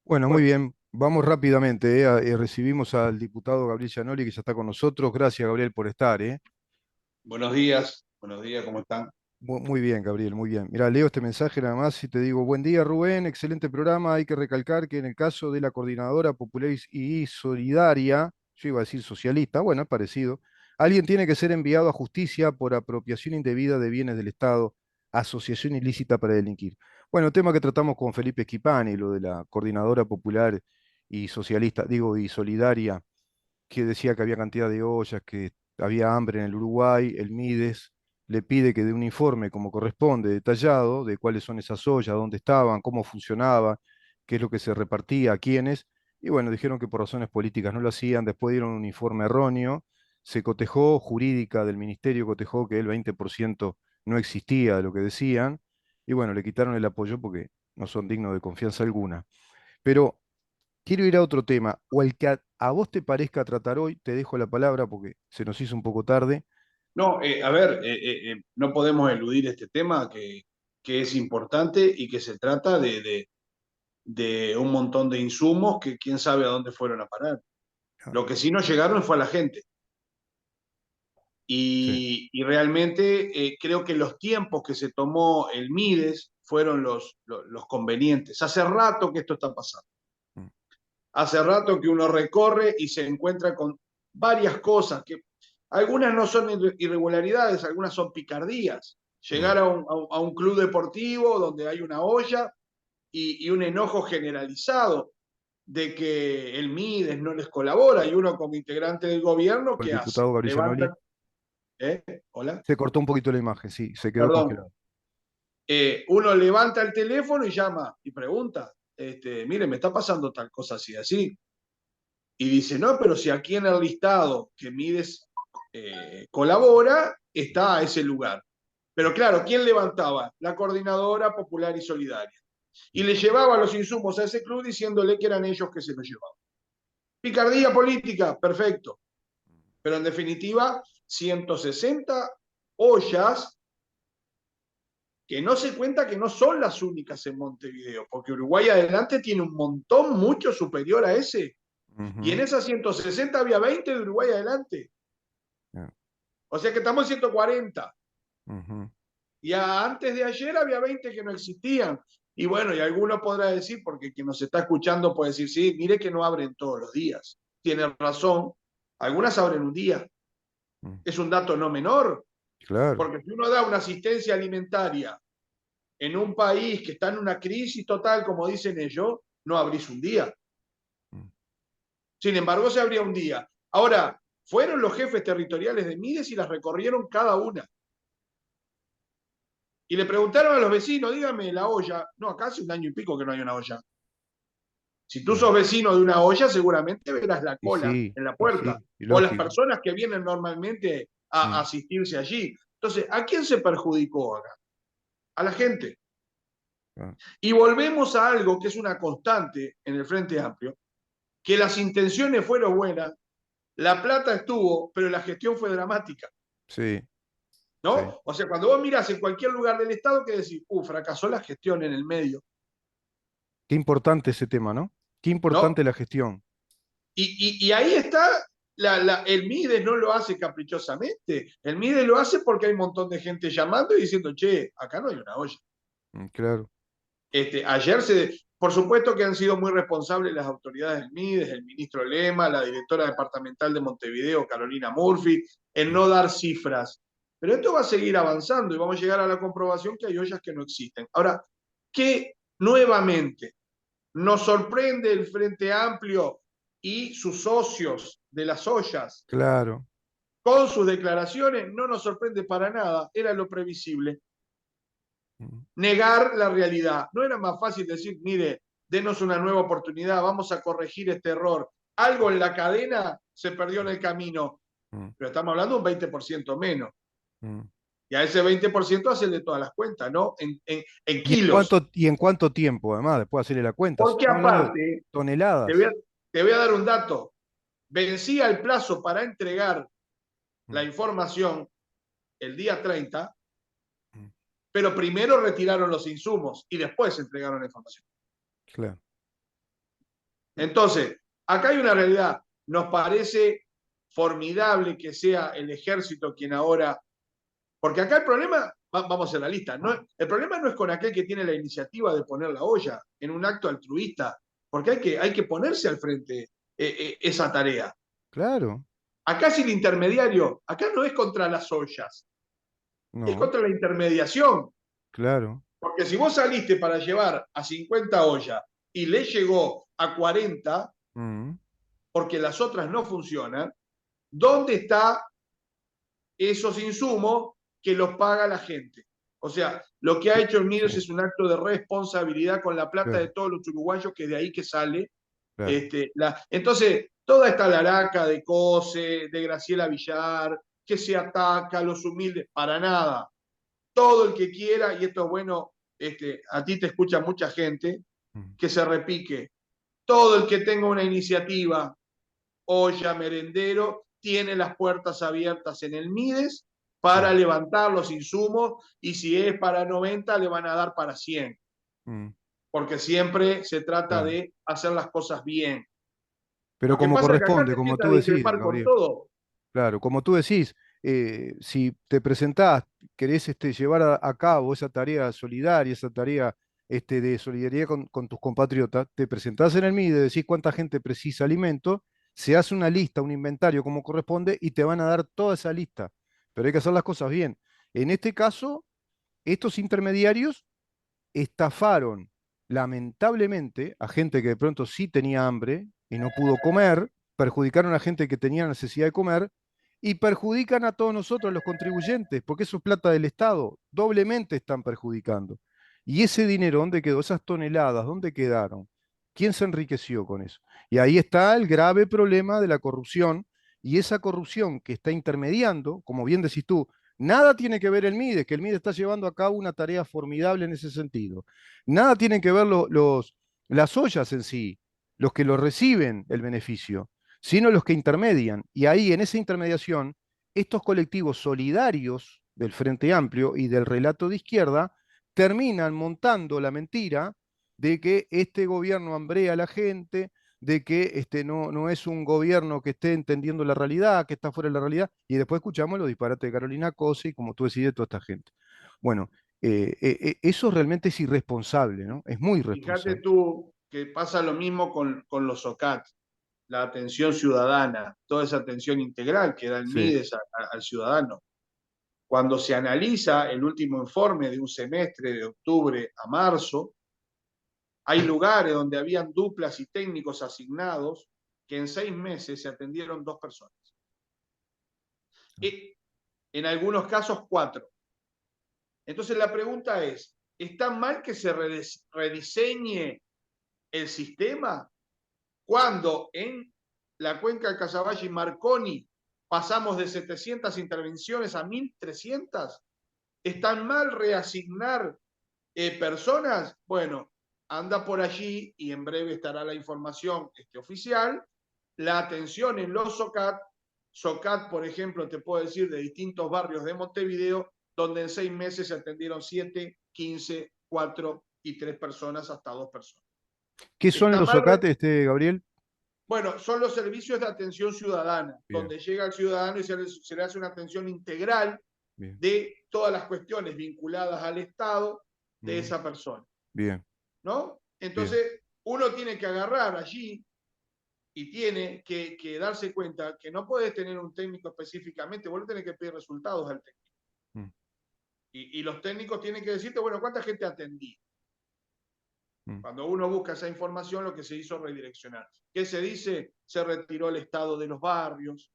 Bueno, muy Bueno, bien. Vamos rápidamente. Recibimos al diputado Gabriel Gianoli, que ya está con nosotros. Gracias, Gabriel, por estar. buenos días, ¿cómo están? Muy bien, Gabriel, muy bien. Mira, leo este mensaje nada más y te digo, buen día, Rubén, excelente programa. Hay que recalcar que en el caso de la Coordinadora Popular y Solidaria, yo iba a decir socialista, bueno, es parecido, alguien tiene que ser enviado a justicia por apropiación indebida de bienes del Estado, asociación ilícita para delinquir. Bueno, tema que tratamos con Felipe Schipani, lo de la Coordinadora Popular y Socialista, digo, y Solidaria, que decía que había cantidad de ollas, que había hambre en el Uruguay. El Mides le pide que dé un informe como corresponde, detallado, de cuáles son esas ollas, dónde estaban, cómo funcionaba, qué es lo que se repartía, a quiénes. Y bueno, dijeron que por razones políticas no lo hacían, después dieron un informe erróneo, se cotejó, jurídica del ministerio cotejó que el 20% no existía de lo que decían, y bueno, le quitaron el apoyo porque no son dignos de confianza alguna. Pero quiero ir a otro tema, o el que a vos te parezca tratar hoy, te dejo la palabra porque se nos hizo un poco tarde. No, a ver, no podemos eludir este tema que es importante y que se trata de un montón de insumos que quién sabe a dónde fueron a parar. Ah, Lo que sí no llegaron fue a la gente. sí. Y realmente creo que los tiempos que se tomó el Mides fueron los convenientes. Hace rato que esto está pasando. Mm. Hace rato que uno recorre y se encuentra con varias cosas que algunas no son irregularidades, algunas son picardías. Mm. Llegar a un club deportivo donde hay una olla y un enojo generalizado de que el Mides no les colabora y uno como integrante del gobierno, El ¿qué hace? diputado Gabriel Gianoli Levanta, ¿eh? Hola, se cortó un poquito la imagen, sí, se quedó perdón. congelado. Uno levanta el teléfono y llama y pregunta, mire, me está pasando tal cosa así, así. Y dice, no, pero si aquí en el listado que Mides colabora, está a ese lugar. Pero claro, ¿quién levantaba? La Coordinadora Popular y Solidaria. Y le llevaba los insumos a ese club diciéndole que eran ellos que se los llevaban. Picardía política, perfecto. Pero en definitiva, 160 ollas que no se cuenta que no son las únicas en Montevideo, porque Uruguay Adelante tiene un montón mucho superior a ese. Y en Ujú. esas 160 había 20 de Uruguay Adelante. Ya. O sea que estamos en 140. Ujú. Y antes de ayer había 20 que no existían. Y bueno, y alguno podrá decir, porque quien nos está escuchando puede decir, sí, mire que no abren todos los días. Tiene razón. Algunas abren un día. Mm. Es un dato no menor, Claro. porque si uno da una asistencia alimentaria en un país que está en una crisis total, como dicen ellos, no abrís un día. Mm. Sin embargo, se abría un día. Ahora, fueron los jefes territoriales de Mides y las recorrieron cada una. Y le preguntaron a los vecinos, dígame, la olla. No, acá hace un año y pico que no hay una olla. Si tú Claro. sos vecino de una olla, seguramente verás la cola en la Y puerta. sí, y O las lógico. personas que vienen normalmente a Mm. asistirse allí. Entonces, ¿a quién se perjudicó acá? A la gente. Ah, Y volvemos a algo que es una constante en el Frente Amplio, que las intenciones fueron buenas, la plata estuvo, pero la gestión fue dramática. sí, sí. ¿No? O sea, cuando vos mirás en cualquier lugar del Estado, que decís, fracasó la gestión en el medio, Qué importante ese tema, ¿no? Qué ¿no? importante la gestión. Y ahí está, el MIDES no lo hace caprichosamente, el MIDES lo hace porque hay un montón de gente llamando y diciendo, che, acá no hay una olla. Mm. Claro. Ayer por supuesto que han sido muy responsables las autoridades del MIDES, el ministro Lema, la directora departamental de Montevideo, Carolina Murphy, en Mm. no dar cifras. Pero esto va a seguir avanzando y vamos a llegar a la comprobación que hay ollas que no existen. Ahora, ¿qué nuevamente nos sorprende el Frente Amplio y sus socios de las ollas Claro. con sus declaraciones? No nos sorprende para nada, era lo previsible. Mm. Negar la realidad. No era más fácil decir, mire, denos una nueva oportunidad, vamos a corregir este error. Algo en la cadena se perdió en el camino, Mm. pero estamos hablando de un 20% menos. Mm. Y a ese 20% hace de todas las cuentas, ¿no? En kilos. Y en cuánto tiempo, además, después hacerle la cuenta? Porque Estamos hablando de aparte, te voy toneladas. a, te voy a dar un dato. Vencía el plazo para entregar la Mm. información el día 30, Mm. pero primero retiraron los insumos y después entregaron la información. Claro. Entonces, acá hay una realidad. Nos parece formidable que sea el ejército quien ahora. Porque acá el problema, vamos a hacer la lista, no, el problema no es con aquel que tiene la iniciativa de poner la olla en un acto altruista, porque hay que ponerse al frente esa tarea. Claro, Acá es el intermediario, acá no es contra las ollas, es no, contra la intermediación. claro. Porque si vos saliste para llevar a 50 ollas y le llegó a 40, Mm, porque las otras no funcionan, ¿dónde está esos insumos que los paga la gente? O sea, lo que ha hecho el sí, Mides es un acto de responsabilidad con la plata de claro, todos los uruguayos, que de ahí que sale. claro. Entonces, toda esta laraca de Cose, de Graciela Villar, que se ataca a los humildes, para nada. Todo el que quiera, y esto es bueno, a ti te escucha mucha gente, Mm, que se repique. Todo el que tenga una iniciativa, olla, merendero, tiene las puertas abiertas en el Mides para sí, levantar los insumos, y si es para 90 le van a dar para 100, mm, porque siempre se trata claro. de hacer las cosas bien. Pero Lo que como pasa es que acá corresponde, se como empieza a tú decís, discrepar con Gabriel. todo. Claro, como tú decís, si te presentás, querés llevar a cabo esa tarea solidaria, esa tarea de solidaridad con tus compatriotas, te presentás en el MIDE, decís cuánta gente precisa alimento, se hace una lista, un inventario como corresponde y te van a dar toda esa lista. Pero hay que hacer las cosas bien. En este caso, estos intermediarios estafaron lamentablemente a gente que de pronto sí tenía hambre y no pudo comer, perjudicaron a gente que tenía necesidad de comer y perjudican a todos nosotros, los contribuyentes, porque eso es plata del Estado, doblemente están perjudicando. ¿Y ese dinero dónde quedó? Esas toneladas, ¿dónde quedaron? ¿Quién se enriqueció con eso? Y ahí está el grave problema de la corrupción y esa corrupción que está intermediando, como bien decís tú, nada tiene que ver el MIDE, que el MIDE está llevando a cabo una tarea formidable en ese sentido. Nada tienen que ver las ollas en sí, los que lo reciben el beneficio, sino los que intermedian. Y ahí, en esa intermediación, estos colectivos solidarios del Frente Amplio y del relato de izquierda terminan montando la mentira de que este gobierno hambrea a la gente, de que no es un gobierno que esté entendiendo la realidad, que está fuera de la realidad, y después escuchamos los disparates de Carolina Cosa y como tú decís de toda esta gente. Bueno, eso realmente es irresponsable, ¿no? Es muy Fíjate irresponsable. tú que pasa lo mismo con los OCAT, la atención ciudadana, toda esa atención integral que da el Sí, MIDES al ciudadano. Cuando se analiza el último informe de un semestre de octubre a marzo, hay lugares donde habían duplas y técnicos asignados que en 6 meses se atendieron 2 personas. Y en algunos casos 4. Entonces la pregunta es, ¿está mal que se rediseñe el sistema cuando en la cuenca del Casaballe y Marconi pasamos de 700 intervenciones a 1.300? ¿Están mal reasignar personas? Bueno, anda por allí y en breve estará la información oficial. La atención en los SOCAT, SOCAT, por ejemplo, te puedo decir de distintos barrios de Montevideo, donde en 6 meses se atendieron 7, 15, 4 y 3 personas, hasta 2 personas. ¿qué son Está los mal. socates, Gabriel? Bueno, son los servicios de atención ciudadana, Bien, donde llega el ciudadano y se le hace una atención integral bien, de todas las cuestiones vinculadas al Estado de mm, esa persona, bien, ¿no? bien, Entonces, uno tiene que agarrar allí y tiene que darse cuenta que no puedes tener un técnico específicamente, vos le tenés que pedir resultados al técnico. mm, Y los técnicos tienen que decirte, bueno, ¿cuánta gente atendí? mm, Cuando uno busca esa información, lo que se hizo es redireccionar. ¿Qué se dice? Se retiró el estado de los barrios,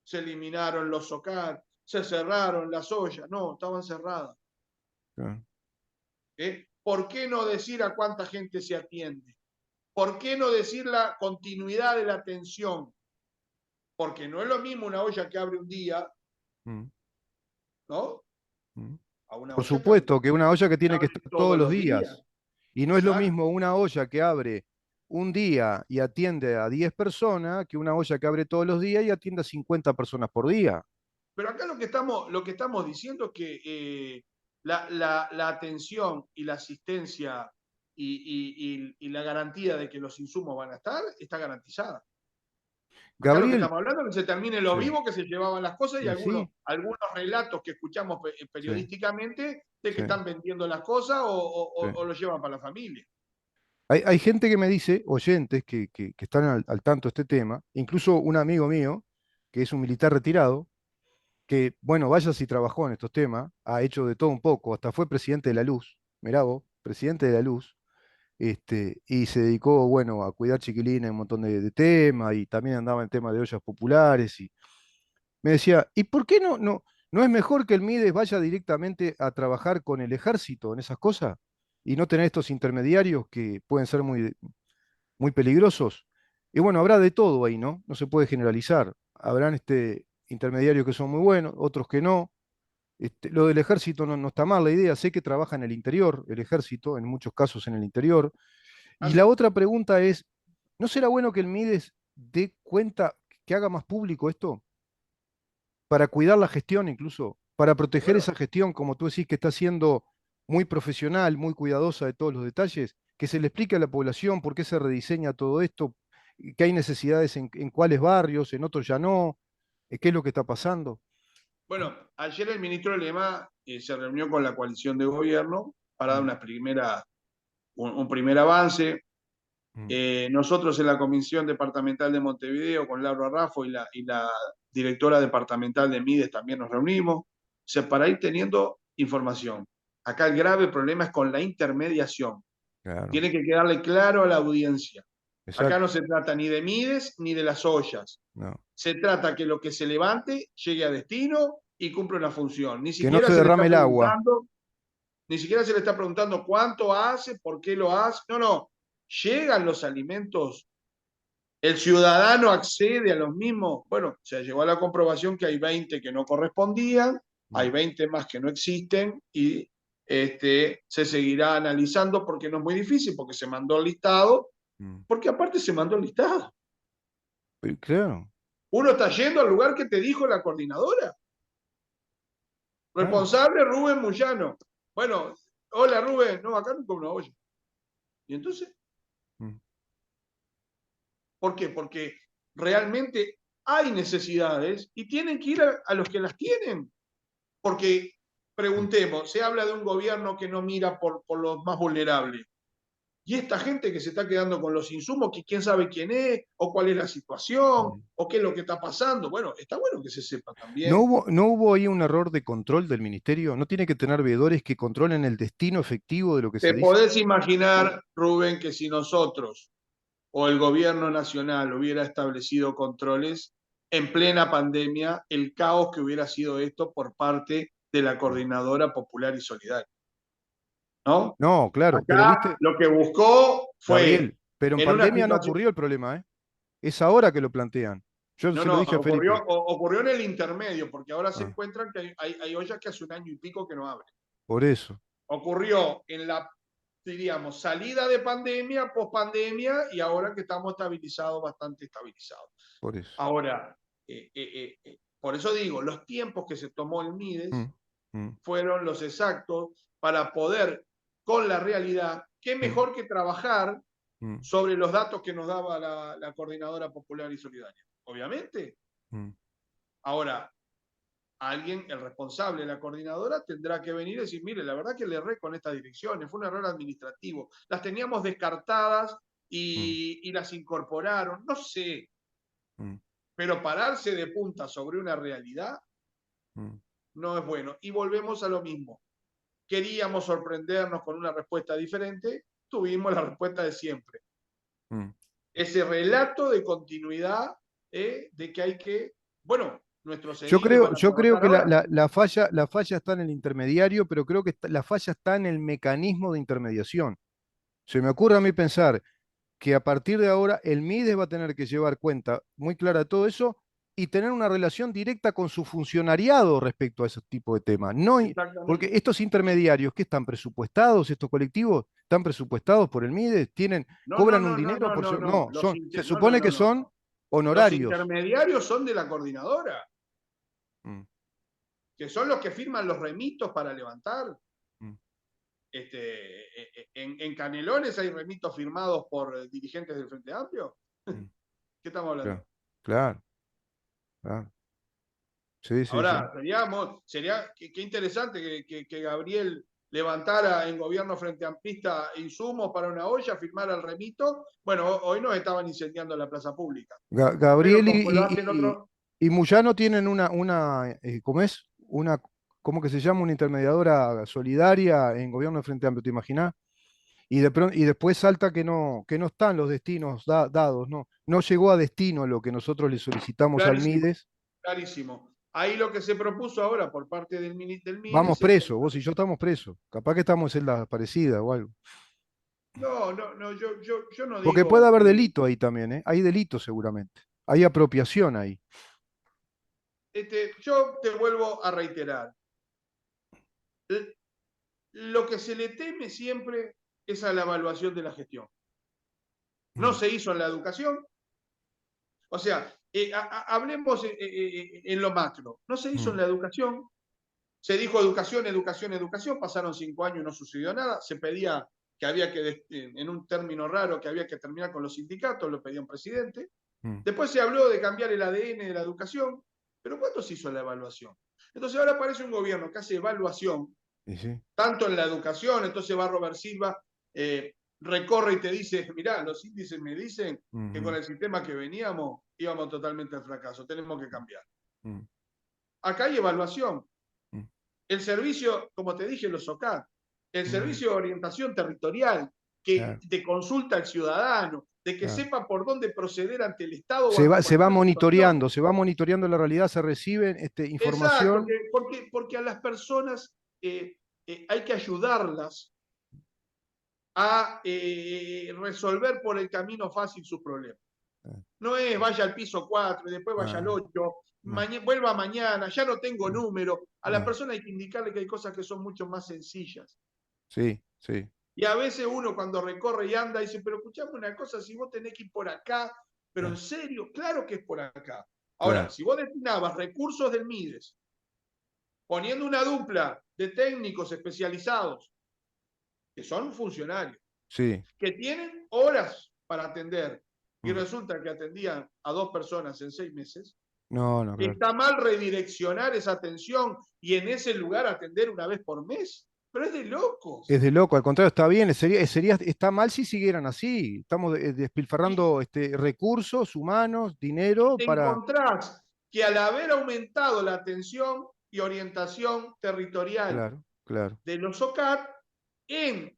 se eliminaron los SOCAT, se cerraron las ollas. No, estaban cerradas. claro, ¿Por qué no decir a cuánta gente se atiende? ¿Por qué no decir la continuidad de la atención? Porque no es lo mismo una olla que abre un día, mm, ¿no? mm. A una Por olla que abre, supuesto que una olla que que tiene que abre estar todos todos los los días. días. Y no es lo Exacto. mismo una olla que abre un día y atiende a 10 personas que una olla que abre todos los días y atiende a 50 personas por día. Pero acá lo que estamos diciendo es que la atención y la asistencia y la garantía de que los insumos van a estar, está garantizada. Acá lo que Gabriel, estamos hablando es que se termine lo sí, vivo que se llevaban las cosas y y sí, algunos relatos que escuchamos sí, periodísticamente de que sí, están vendiendo las cosas sí. o lo llevan para la familia. Hay gente que me dice, oyentes que están al tanto de este tema, incluso un amigo mío, que es un militar retirado, que, bueno, vaya si trabajó en estos temas, ha hecho de todo un poco, hasta fue presidente de la Luz, mirá vos, presidente de la Luz, y se dedicó, bueno, a cuidar chiquilines en un montón de temas, y también andaba en temas de ollas populares, y me decía, ¿y por qué no es mejor que el Mides vaya directamente a trabajar con el ejército en esas cosas? Y no tener estos intermediarios que pueden ser muy peligrosos. Y bueno, habrá de todo ahí, ¿no? No se puede generalizar. Habrán intermediarios que son muy buenos, otros que no. Lo del ejército no está mal la idea. Sé que trabaja en el interior, el ejército, en muchos casos en el interior. Y la Así. otra pregunta es, ¿no será bueno que el Mides dé cuenta, que haga más público esto? Para cuidar la gestión incluso, para proteger Bueno, esa gestión, como tú decís, que está siendo muy profesional, muy cuidadosa de todos los detalles, que se le explique a la población por qué se rediseña todo esto, que hay necesidades en cuáles barrios, en otros ya no, qué es lo que está pasando. bueno, ayer el ministro Lema se reunió con la coalición de gobierno para dar Mm, un primer avance. mm, Nosotros en la Comisión Departamental de Montevideo, con Laura Raffo y la directora departamental de Mides, también nos reunimos, para ir teniendo información. Acá el grave problema es con la intermediación. claro, Tiene que quedarle claro a la audiencia. Acá no exacto. se trata ni de Mides ni de las ollas. No. Se trata que lo que se levante llegue a destino y cumpla una función. Que no se derrame el agua. Ni siquiera se le está preguntando cuánto hace, por qué lo hace. No, no. Llegan los alimentos, el ciudadano accede a los mismos. Bueno, se llegó a la comprobación que hay 20 que no correspondían, hay Mm, 20 más que no existen y se seguirá analizando porque no es muy difícil, porque se mandó el listado, mm. porque aparte se mandó el listado. Pero claro, Uno está yendo al lugar que te dijo la coordinadora. claro. Responsable Rubén Muyano. Bueno, hola Rubén, no, acá no como una olla. ¿Y entonces? Mm, ¿Por qué? Porque realmente hay necesidades y tienen que ir a los que las tienen. Porque, mm, preguntemos, se habla de un gobierno que no mira por los más vulnerables. Y esta gente que se está quedando con los insumos, que quién sabe quién es, o cuál es la situación, mm. o qué es lo que está pasando. Bueno, está bueno que se sepa ¿No también. hubo, no hubo ahí un error de control del ministerio? ¿No tiene que tener veedores que controlen el destino efectivo de lo que se Te dice? podés imaginar, Rubén, que si nosotros o el gobierno nacional hubiera establecido controles en plena pandemia, el caos que hubiera sido esto por parte de la Mm. Coordinadora Popular y Solidaria, ¿no? No, claro, pero Acá viste, lo que buscó fue Gabriel, pero en en una pandemia no situación, ocurrió el problema, ¿eh? Es ahora que lo plantean. Yo no, se lo no, dije a Felipe, ocurrió en el intermedio, porque ahora se ah, encuentran que hay ollas que hace un año y pico que no abren. por eso, Ocurrió en la, diríamos, salida de pandemia, pospandemia, y ahora que estamos estabilizados, bastante estabilizados. por eso. Ahora, por eso digo, los tiempos que se tomó el MIDES Mm, mm, fueron los exactos para poder, con la realidad, qué mm, mejor que trabajar mm, sobre los datos que nos daba la Coordinadora Popular y Solidaria. Obviamente. mm. Ahora, alguien, el responsable de la coordinadora, tendrá que venir y decir, mire, la verdad que le erré con estas direcciones, fue un error administrativo. Las teníamos descartadas Mm, y las incorporaron, no sé, mm, pero pararse de punta sobre una realidad mm, no es bueno. Y volvemos a lo mismo. Queríamos sorprendernos con una respuesta diferente, tuvimos la respuesta de siempre. mm. Ese relato de continuidad de que hay que, bueno, nuestros Yo ediles creo, van a yo creo trabajar que ahora. la falla está en el intermediario, pero creo que la falla está en el mecanismo de intermediación. Se me ocurre a mí pensar que a partir de ahora el MIDES va a tener que llevar cuenta muy clara de todo eso y tener una relación directa con su funcionariado respecto a ese tipo de temas. No, porque Exactamente. estos intermediarios que están presupuestados, estos colectivos, están presupuestados por el MIDES, No, no, cobran un no, no, dinero no, por no, no. no, se No, no, supone no, que no, son no. Los honorarios. intermediarios son de la coordinadora, Mm, que son los que firman los remitos para levantar. mm. en Canelones hay remitos firmados por dirigentes del Frente Amplio. Mm, ¿Qué estamos hablando? claro, claro, claro. Sí, sí, sí. Ahora, sería qué interesante que Gabriel levantara en gobierno frente amplista insumos para una olla, firmara el remito. Bueno, hoy nos estaban incendiando la plaza pública. Pero Gabriel como lo hacen otros, y Muyano tienen ¿cómo es? ¿Cómo que se llama? Una intermediadora solidaria en gobierno de Frente Amplio, ¿te imaginás? Y después salta que no están los destinos dados, ¿no? No llegó a destino lo que nosotros le solicitamos al clarísimo, Mides. clarísimo. Ahí lo que se propuso ahora por parte del Vamos MIDES es presos, vos y yo estamos presos. Capaz que estamos en la parecida o algo. no, no, no, yo no Porque puede digo haber que delito ahí también, ¿eh? Hay delito seguramente. Hay apropiación ahí. yo te vuelvo a reiterar. Lo que se le teme siempre es a la evaluación de la gestión. No Mm, se hizo en la educación. O sea, hablemos en lo macro. No se hizo en mm, la educación. Se dijo educación, educación, educación. Pasaron 5 años y no sucedió nada. Se pedía que había que, en un término raro, que había que terminar con los sindicatos, lo pedía un presidente. mm. Después se habló de cambiar el ADN de la educación. Pero ¿cuándo se hizo la evaluación? Entonces ahora aparece un gobierno que hace evaluación Y sí. tanto en la educación, entonces va Robert Silva, recorre y te dice, mirá, los índices me dicen que con Ujú, el sistema que veníamos íbamos totalmente al fracaso, tenemos que cambiar. mm, Acá hay evaluación. mm, El servicio, como te dije, los SOCAT, el mm. servicio de orientación territorial, que Claro, de consulta al ciudadano, de que claro. sepa por dónde proceder ante el Estado o ante Se va cualquier situación. monitoreando, se va monitoreando la realidad, se recibe Exacto, información. porque a las personas hay que ayudarlas a resolver por el camino fácil sus problemas. Ah, No es vaya al piso 4 y después vaya al ah, 8, no, vuelva mañana, ya no tengo no, número. A la no. persona hay que indicarle que hay cosas que son mucho más sencillas. Sí, sí. Y a veces uno cuando recorre y anda dice, pero escuchame una cosa, si vos tenés que ir por acá, pero en Ah, serio, claro que es por acá. Ahora, claro. si vos destinabas recursos del MIDES, poniendo una dupla de técnicos especializados, que son funcionarios, Sí. que tienen horas para atender y Mm. resulta que atendían a 2 personas en 6 meses, No, no, claro. está mal redireccionar esa atención y en ese lugar atender una vez por mes. Pero es de Es locos. de loco, al contrario, está bien, está mal si siguieran así. Estamos Y, despilfarrando recursos humanos, y dinero te para. encontrás que al haber aumentado la atención y orientación territorial Claro, claro, de los OCAT, en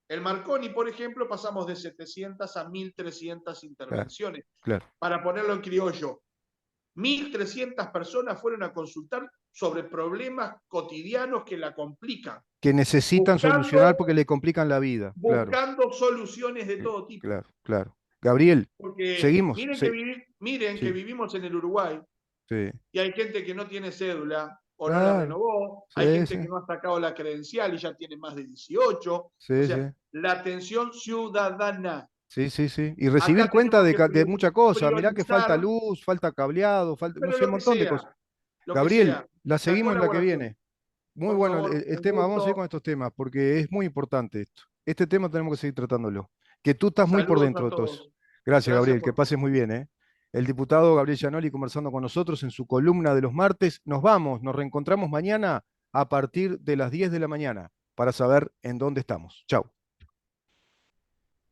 el Marconi, por ejemplo, pasamos de 700 a 1.300 claro, intervenciones. claro. Para ponerlo en criollo, 1.300 personas fueron a consultar sobre problemas cotidianos que la complican, Que necesitan solucionar buscando, porque le complican la vida. Claro, buscando soluciones de sí, todo tipo. claro, claro. Gabriel, Porque seguimos. miren que Sí, vivimos en el Uruguay sí. y hay gente que no tiene cédula o no la Claro, renovó, hay sí, gente sí, que no ha sacado la credencial y ya tiene más de 18. O sí, sea, sí. la atención ciudadana. Sí, sí, sí. Y recibir Acá cuenta tenemos que de mucha cosa. Mirá que falta priorizar, luz, falta cableado, falta, no pero sé, un montón de cosas. lo que Gabriel, sea, la la seguimos en la que colaboración. viene. Muy Por bueno favor, el un tema, vamos a seguir con gusto. estos temas, porque es muy importante esto. Este tema tenemos que seguir tratándolo. Que tú estás muy por Saludos dentro a de todo eso. todos. Gracias, Gracias Gabriel, que por pases todo. muy bien, ¿eh? El diputado Gabriel Gianoli conversando con nosotros en su columna de los martes. Nos vamos, nos reencontramos mañana a partir de las 10 de la mañana para saber en dónde estamos. Chau.